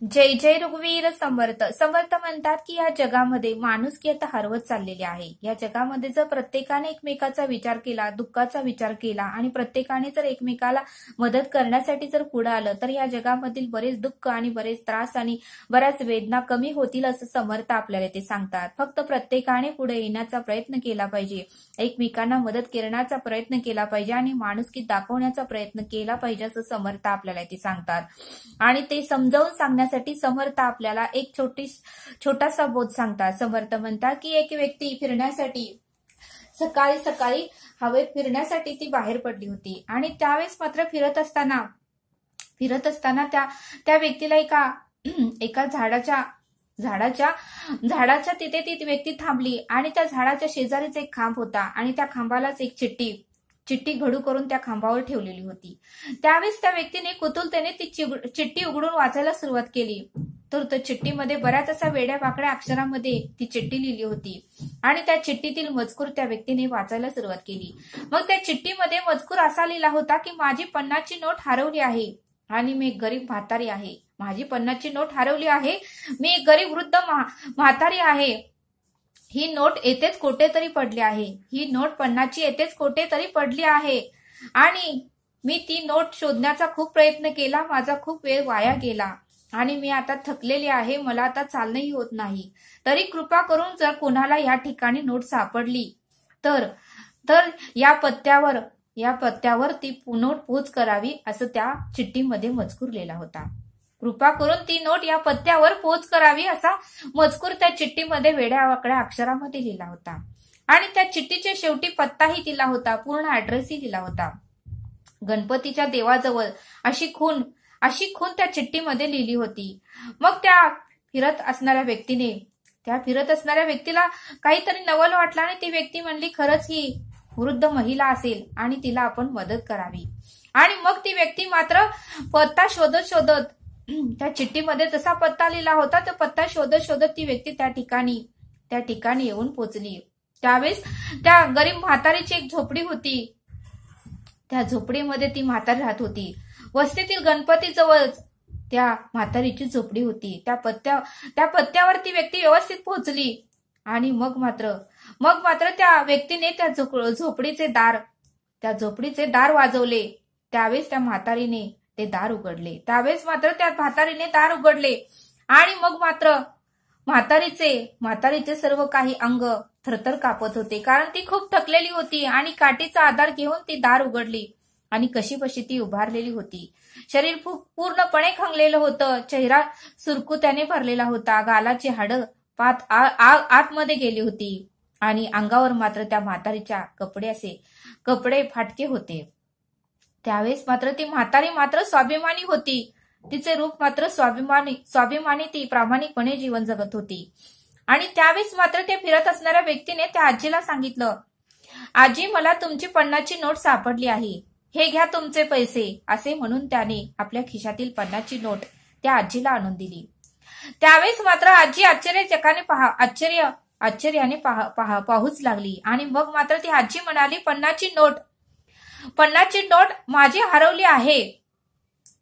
जय जय रघुवीर समर्थ. समर्थ म्हणतात की या जगामध्ये माणुसकी आता हरवत चाललेली आहे. या जगामध्ये जर प्रत्येकाने एकमेकाचा विचार केला, दुःखाचा विचार केला आणि प्रत्येकाने जर एकमेकाला मदत करण्यासाठी जर पुढे आलं तर या जगामधील बरेच दुःख आणि बरेच त्रास आणि बऱ्याच वेदना कमी होतील असं समर्थ आपल्याला ते सांगतात. फक्त प्रत्येकाने पुढे येण्याचा प्रयत्न केला पाहिजे, एकमेकांना मदत करण्याचा प्रयत्न केला पाहिजे आणि माणुसकी दाखवण्याचा प्रयत्न केला पाहिजे असं समर्थ आपल्याला ते सांगतात. आणि ते समजावून सांगण्यासाठी समर्थ आपल्याला एक छोटासा बोध सांगतात. समर्थ म्हणतात की एक व्यक्ती फिरण्यासाठी सकाळी सकाळी हवेत फिरण्यासाठी ती बाहेर पडली होती आणि त्यावेळेस मात्र फिरत असताना त्या व्यक्तीला एका झाडाच्या तिथे ती व्यक्ती थांबली आणि त्या झाडाच्या शेजारीच एक खांब होता आणि त्या खांबालाच एक चिठ्ठी घडू करून त्या खांबावर ठेवलेली होती. त्यावेळेस त्या व्यक्तीने कुतूहलाने ती चिठ्ठी उघडून वाचायला सुरुवात केली तर त्या चिठ्ठीमध्ये बऱ्याच अशा वेड्या वाकड्या अक्षरामध्ये ती चिठ्ठी लिहिली होती आणि त्या चिठ्ठीतील मजकूर त्या व्यक्तीने वाचायला सुरुवात केली. मग त्या चिठ्ठीमध्ये मजकूर असा लिहिला होता की माझी 50ची नोट हरवली आहे आणि मी गरीब म्हातारी आहे. माझी 50ची नोट हरवली आहे, मी एक गरीब वृद्ध म्हातारी आहे. ही नोट येथेच कुठेतरी पडली आहे, ही नोट 50ची येथेच कुठेतरी पडली आहे आणि मी ती नोट शोधण्याचा खूप प्रयत्न केला. माझा खूप वेळ वाया गेला आणि मी आता थकलेली आहे, मला आता चालणंही होत नाही. तरी कृपा करून जर कोणाला या ठिकाणी नोट सापडली तर या पत्त्यावर ती नोट पोच करावी असं त्या चिठ्ठीमध्ये मजकूर लिहिला होता. कृपा करून ती नोट या पत्त्यावर पोच करावी असा मजकूर त्या चिठ्ठीमध्ये वेड्या वाकड्या अक्षरामध्ये लिहिला होता आणि त्या चिठ्ठीच्या शेवटी पत्ताही दिला होता, पूर्ण ऍड्रेसही दिला होता. गणपतीच्या देवाजवळ अशी खून त्या चिठ्ठीमध्ये लिहिली होती. मग त्या फिरत असणाऱ्या व्यक्तीला काहीतरी नवल वाटलं आणि ती व्यक्ती म्हणली खरंच ही वृद्ध महिला असेल आणि तिला आपण मदत करावी. आणि मग ती व्यक्ती मात्र पत्ता शोधत त्या चिठ्ठीमध्ये जसा पत्ता लिहिला होता तो पत्ता शोधत ती व्यक्ती त्या ठिकाणी येऊन पोहोचली. त्यावेळेस त्या गरीब म्हातारीची एक झोपडी होती. त्या झोपडीमध्ये ती म्हातारी राहत होती. वस्तीतील गणपती जवळच त्या म्हातारीची झोपडी होती. त्या पत्त्यावर ती व्यक्ती व्यवस्थित पोहोचली आणि मग मात्र त्या व्यक्तीने त्या झोपडीचे दार वाजवले. त्यावेळेस त्या म्हातारीने ते दार उघडले. आणि मग मात्र म्हातारीचे सर्व काही अंग थरथर कापत होते, कारण ती खूप थकलेली होती आणि काठीचा आधार घेऊन ती दार उघडली आणि कशीबशी ती उभारलेली होती. शरीर पूर्णपणे खंगलेलं होतं, चेहरा सुरकुत्याने भरलेला होता, गालाची हाडं पात आतमध्ये गेली होती आणि अंगावर मात्र त्या म्हातारीच्या कपडे फाटके होते. त्यावेळेस मात्र ती म्हातारी मात्र स्वाभिमानी होती. तिचे रूप मात्र स्वाभिमानी ती प्रामाणिकपणे जीवन जगत होती. आणि त्यावेळेस मात्र ते फिरत असणाऱ्या व्यक्तीने त्या आजीला सांगितलं, आजी मला तुमची 50ची नोट सापडली आहे, हे घ्या तुमचे पैसे असे म्हणून त्याने आपल्या खिशातील 50ची नोट त्या आजीला आणून दिली. त्यावेळेस मात्र आजी आश्चर्याने पाहूच लागली आणि मग मात्र ती आजी म्हणाली 50ची नोट माझी हरवली आहे,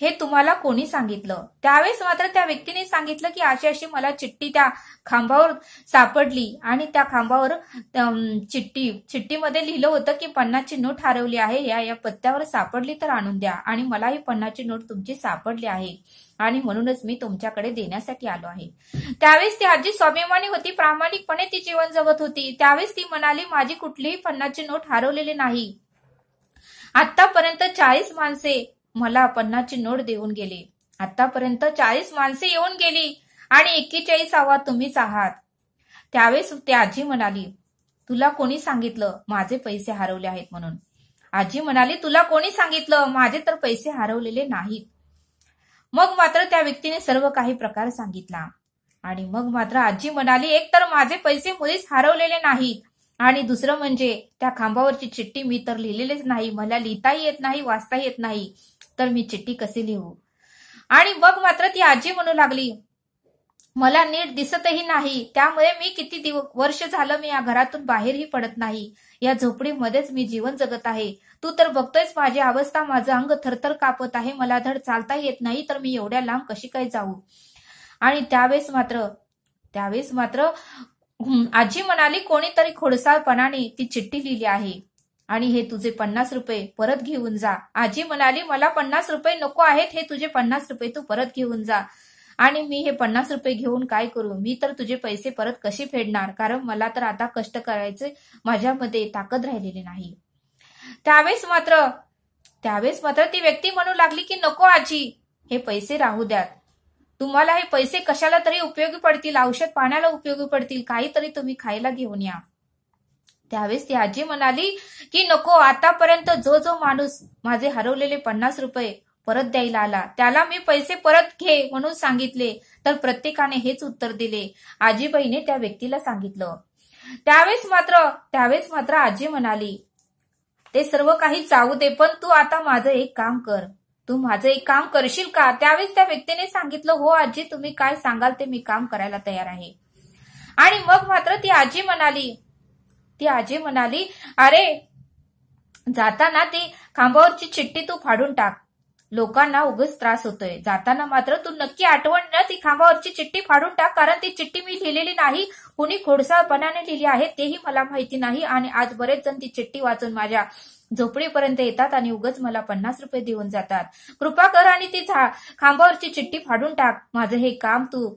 हे तुम्हाला कोणी सांगितलं? त्यावेळेस मात्र त्या व्यक्तीने सांगितलं की अशी मला चिठ्ठी त्या खांबावर सापडली आणि त्या खांबावर चिठ्ठीमध्ये लिहिलं होतं की 50ची नोट हरवली आहे, या पत्त्यावर सापडली तर आणून द्या आणि मलाही 50ची नोट तुमची सापडली आहे आणि म्हणूनच मी तुमच्याकडे देण्यासाठी आलो आहे. त्यावेळेस ती आजी स्वाभिमानी होती, प्रामाणिकपणे ती जीवन जगत होती. त्यावेळेस ती म्हणाली माझी कुठलीही 50ची नोट हरवलेली नाही. आतापर्यंत 40 माणसे मला 50ची नोट देऊन गेले. आतापर्यंत 40 माणसे येऊन गेली आणि 41वा तुम्हीच आहात. त्यावेळेस ती आजी म्हणाली तुला कोणी सांगितलं माझे पैसे हरवले आहेत म्हणून? आजी म्हणाली तुला कोणी सांगितलं, माझे तर पैसे हरवलेले नाहीत. मग मात्र त्या व्यक्तीने सर्व काही प्रकार सांगितला आणि मग मात्र आजी म्हणाली एक तर माझे पैसे मुळीच हरवलेले नाहीत आणि दुसरं म्हणजे त्या खांबावरची चिठ्ठी मी तर लिहिलेलीच नाही, मला लिहिताही येत नाही, वाचताही येत नाही, तर मी चिठ्ठी कशी लिहू? आणि मग मात्र ती आजी म्हणू लागली मला नीट दिसतही नाही, त्यामुळे मी किती वर्ष झालं मी या घरातून बाहेरही पडत नाही. या झोपडीमध्येच मी जीवन जगत आहे. तू तर बघतोयस माझी अवस्था, माझं अंग थरथर कापत आहे. मला धड चालता येत नाही, तर मी एवढ्या लांब कशी काय जाऊ. आणि त्यावेळेस मात्र आजी म्हणाली, कोणीतरी खोडसाळपणाने ती चिठ्ठी लिहिली आहे आणि हे तुझे 50 रुपये परत घेऊन जा. आजी म्हणाली, मला 50 रुपये नको आहेत, हे तुझे 50 रुपये तू परत घेऊन जा. आणि मी हे 50 रुपये घेऊन काय करू. मी तर तुझे पैसे परत कसे फेडणार, कारण मला तर आता कष्ट करायचे माझ्यामध्ये ताकद राहिलेली नाही. त्यावेळेस मात्र ती व्यक्ती म्हणू लागली की नको आजी, हे पैसे राहू द्यात. तुम्हाला हे पैसे कशाला तरी उपयोगी पडतील, औषध पाण्याला उपयोगी पडतील, काहीतरी तुम्ही खायला घेऊन या. त्यावेळेस ती आजी म्हणाली की नको, आतापर्यंत जो माणूस माझे हरवलेले 50 रुपये परत द्यायला आला त्याला मी पैसे परत घे म्हणून सांगितले, तर प्रत्येकाने हेच उत्तर दिले. आजीबाईने त्या व्यक्तीला सांगितलं. त्यावेळेस मात्र आजी म्हणाली, ते सर्व काही जाऊ दे, पण तू आता माझं एक काम कर. तू माझं एक काम करशील का. त्यावेळेस त्या व्यक्तीने सांगितलं, हो आजी, तुम्ही काय सांगाल ते मी काम करायला तयार आहे. आणि मग मात्र ती आजी म्हणाली, अरे जाताना ती खांबावरची चिठ्ठी तू फाडून टाक, लोकांना उगाच त्रास होतोय. जाताना मात्र तू नक्की आठवण ना ती खांबावरची चिठ्ठी फाडून टाक, कारण ती चिठ्ठी मी लिहिलेली नाही, कुणी खोडसाळपणाने लिहिली आहे तेही मला माहिती नाही. आणि आज बरेच जण ती चिठ्ठी वाचून माझ्या झोपडीपर्यंत येतात आणि उगाच मला 50 रुपये देऊन जातात. कृपा कर आणि ती खांबावरची चिठ्ठी फाडून टाक. माझं हे काम तू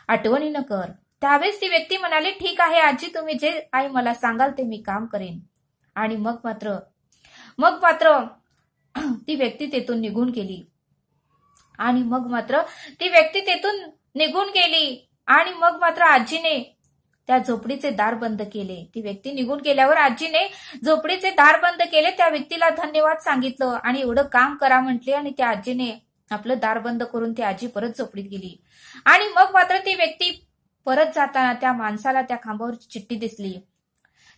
आठवणीनं कर. त्यावेळेस ती व्यक्ती म्हणाली, ठीक आहे आजी, तुम्ही जे आई मला सांगाल ते मी काम करेन. आणि मग मात्र ती व्यक्ती तेथून निघून गेली. आणि मग मात्र आजीने त्या झोपडीचे दार बंद केले. ती व्यक्ती निघून गेल्यावर आजीने झोपडीचे दार बंद केले, त्या व्यक्तीला धन्यवाद सांगितलं आणि एवढं काम करा म्हटले. आणि त्या आजीने आपलं दार बंद करून ती आजी परत झोपडीत गेली. आणि मग मात्र ती व्यक्ती परत जाताना त्या माणसाला त्या खांबावरची चिठ्ठी दिसली.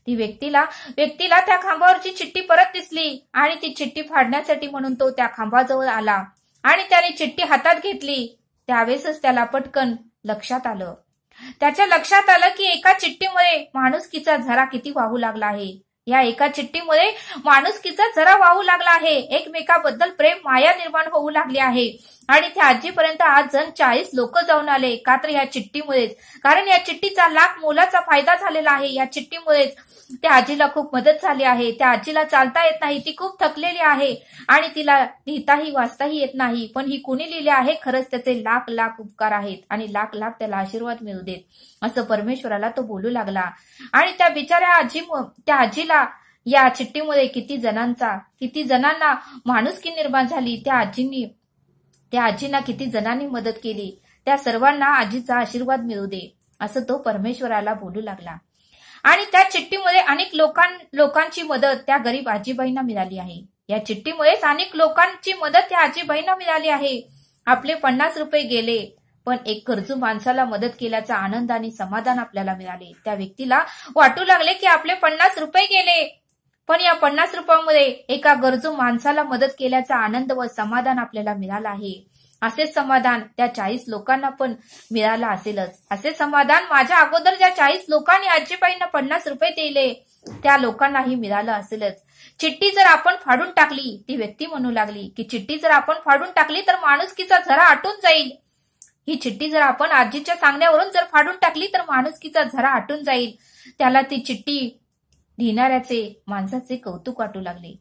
ती व्यक्तीला त्या खांबावरची चिठ्ठी परत दिसली आणि ती चिठ्ठी फाडण्यासाठी म्हणून तो त्या खांबाजवळ आला आणि त्याने चिठ्ठी हातात घेतली. त्यावेळेसच त्याला पटकन त्याच्या लक्षात आलं की एका चिठ्ठीमुळे माणुसकीचा झरा किती वाहू लागला आहे. या एका चिठ्ठीमुळे माणुसकीचा झरा वाहू लागला आहे. एकमेकाबद्दल प्रेम माया निर्माण होऊ लागली आहे. आणि त्या आजीपर्यंत आज जण 40 लोक जाऊन आले, का तर या चिठ्ठीमुळेच. कारण या चिठ्ठीचा लाख मोलाचा फायदा झालेला आहे. या चिठ्ठीमुळेच त्या आजीला खूप मदत झाली आहे. त्या आजीला चालता येत नाही, ती खूप थकलेली आहे आणि तिला लिहिताही वाचताही येत नाही. पण ही कुणी लिहिले आहे, खरंच त्याचे लाख लाख उपकार आहेत आणि लाख लाख त्याला आशीर्वाद मिळू देत, असं परमेश्वराला तो बोलू लागला. आणि त्या बिचाऱ्या त्या आजीला या चिठ्ठीमुळे किती जणांना माणुसकी निर्माण झाली. त्या आजींना किती जणांनी मदत केली. त्या सर्वांना आजीचा आशीर्वाद मिळू दे, असं तो परमेश्वराला बोलू लागला. आणि त्या चिठ्ठीमुळे अनेक लोकांची मदत त्या गरीब आजीबाईंना मिळाली आहे. या चिठ्ठीमुळेच अनेक लोकांची मदत त्या आजीबाईंना मिळाली आहे. आपले 50 रुपये गेले, पण एक गरजू माणसाला मदत केल्याचा आनंद आणि समाधान आपल्याला मिळाले. त्या व्यक्तीला वाटू लागले की आपले 50 रुपये गेले, पण या 50 रुपयामुळे एका गरजू माणसाला मदत केल्याचा आनंद व समाधान आपल्याला मिळालं आहे. असे समाधान त्या 40 लोकांना पण मिळालं असेलच. असे समाधान माझ्या अगोदर ज्या 40 लोकांनी आजीबाईंना 50 रुपये दिले त्या लोकांनाही मिळालं असेलच. चिठ्ठी जर आपण फाडून टाकली, ती व्यक्ती म्हणू लागली की चिठ्ठी जर आपण फाडून टाकली तर माणुसकीचा झरा आटून जाईल. ही चिठ्ठी जर आपण आजीच्या सांगण्यावरून जर फाडून टाकली तर माणुसकीचा झरा आटून जाईल. त्याला ती चिठ्ठी लिहिणाऱ्याचे माणसाचे कौतुक वाटू लागले.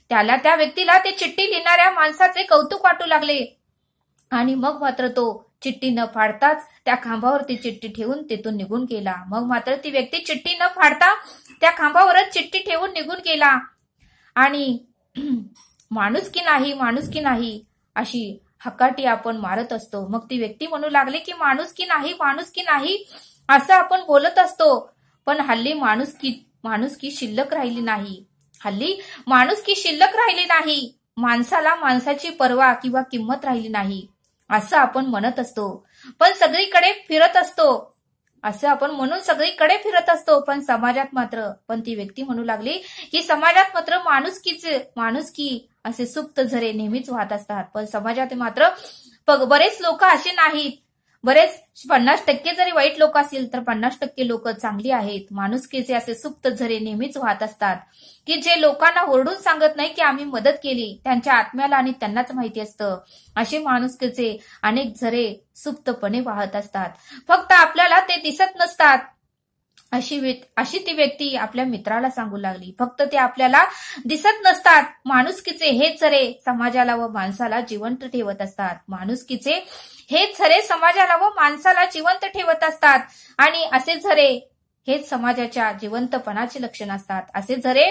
त्या व्यक्तीला ते चिठ्ठी लिहिणाऱ्या माणसाचे कौतुक वाटू लागले. आणि मग मात्र तो चिठ्ठी न फाडताच त्या खांबावरती चिठ्ठी ठेवून तेथून निघून गेला. मग मात्र ती व्यक्ती चिठ्ठी न फाडता त्या खांबावरच चिठ्ठी ठेवून निघून गेला. आणि माणुसकी नाही अशी हकाटी आपण मारत असतो. मग ती व्यक्ती म्हणू लागली की माणुसकी नाही असं आपण बोलत असतो, पण हल्ली माणुसकी शिल्लक राहिली नाही. माणसाला माणसाची पर्वा किंवा किंमत राहिली नाही असं आपण म्हणत असतो, पण सगळीकडे फिरत असतो. पण समाजात मात्र ती व्यक्ती म्हणू लागली की समाजात मात्र माणुसकी असे सुप्त झरे नेहमीच वाहत असतात. पण समाजात मात्र बरेच लोक असे नाहीत. बरेच 50% जरी वाईट लोक असतील तर 50% लोक चांगली आहेत. माणुसकीचे असे सुप्त झरे नेहमीच वाहत असतात की जे लोकांना ओरडून सांगत नाही की आम्ही मदत केली, त्यांच्या आत्म्याला आणि त्यांनाच माहिती असतं. असे माणुसकीचे अनेक झरे सुप्तपणे वाहत असतात, फक्त आपल्याला ते दिसत नसतात. अशी ती व्यक्ती आपल्या मित्राला सांगू लागली. फक्त ते आपल्याला दिसत नसतात. माणुसकीचे हेच झरे समाजाला व माणसाला जिवंत ठेवत असतात. माणुसकीचे हेच झरे समाजाला व माणसाला जिवंत ठेवत असतात. आणि असे झरे हेच समाजाच्या जिवंतपणाची लक्षणे असतात. असे झरे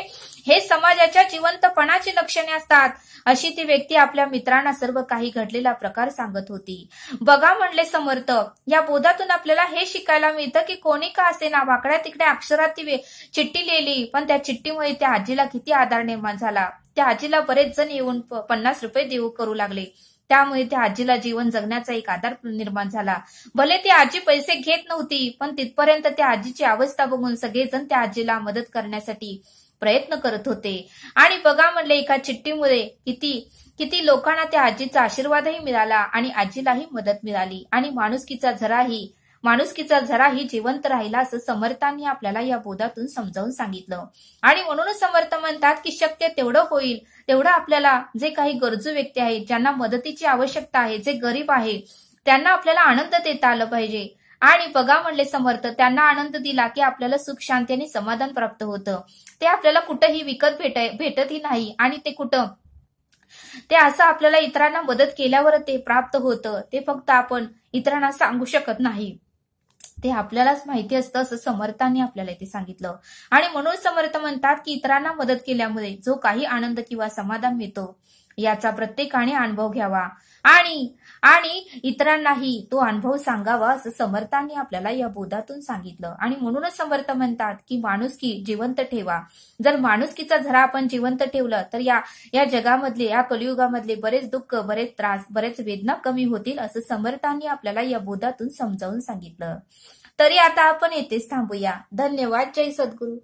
हेच समाजाच्या जिवंतपणाची लक्षणे असतात. अशी ती व्यक्ती आपल्या मित्रांना सर्व काही घडलेला प्रकार सांगत होती. बघा म्हणले समर्थ, या बोधातून आपल्याला हे शिकायला मिळतं की कोणी का असेना वाकड्या तिकडे अक्षरात ती चिठ्ठी लिहिली, पण त्या चिठ्ठीमुळे त्या आजीला किती आधार निर्माण झाला. त्या आजीला बरेच जण येऊन 50 रुपये देऊ करू लागले. त्यामुळे त्या आजीला जीवन जगण्याचा एक आधार निर्माण झाला. भले ती आजी पैसे घेत नव्हती, पण तिथपर्यंत त्या आजीची अवस्था बघून सगळेजण त्या आजीला मदत करण्यासाठी प्रयत्न करत होते. आणि बघा म्हणले, एका चिठ्ठीमुळे किती लोकांना त्या आजीचा आशीर्वादही मिळाला आणि आजीलाही मदत मिळाली आणि माणुसकीचा झराही जिवंत राहिला, असं समर्थांनी आपल्याला या बोधातून समजावून सांगितलं. आणि म्हणूनच समर्थ म्हणतात की शक्य तेवढं होईल तेवढं आपल्याला जे काही गरजू व्यक्ती आहेत, ज्यांना मदतीची आवश्यकता आहे, जे गरीब आहे, त्यांना आपल्याला आनंद देता आलं पाहिजे. आणि बघा म्हणले समर्थ, त्यांना आनंद दिला की आपल्याला सुख, शांती आणि समाधान प्राप्त होतं. ते आपल्याला कुठंही विकत भेटतही नाही आणि ते असं आपल्याला इतरांना मदत केल्यावर ते प्राप्त होतं. ते फक्त आपण इतरांना सांगू शकत नाही, ते आपल्यालाच माहिती असतं, असं समर्थांनी आपल्याला इथे सांगितलं. आणि म्हणून समर्थ म्हणतात की इतरांना मदत केल्यामुळे जो काही आनंद किंवा समाधान मिळतो याचा प्रत्येकाने अनुभव घ्यावा आणि इतरांनाही तो अनुभव सांगावा, असं समर्थांनी आपल्याला या बोधातून सांगितलं. आणि म्हणूनच समर्थ म्हणतात की माणुसकी जिवंत ठेवा. जर माणुसकीचा झरा आपण जिवंत ठेवलं तर या जगामधले, या कलियुगामधले बरेच दुःख, बरेच त्रास, बरेच वेदना कमी होतील, असं समर्थांनी आपल्याला या बोधातून समजावून सांगितलं. तरी आता आपण येथेच थांबूया. धन्यवाद. जय सद्गुरू.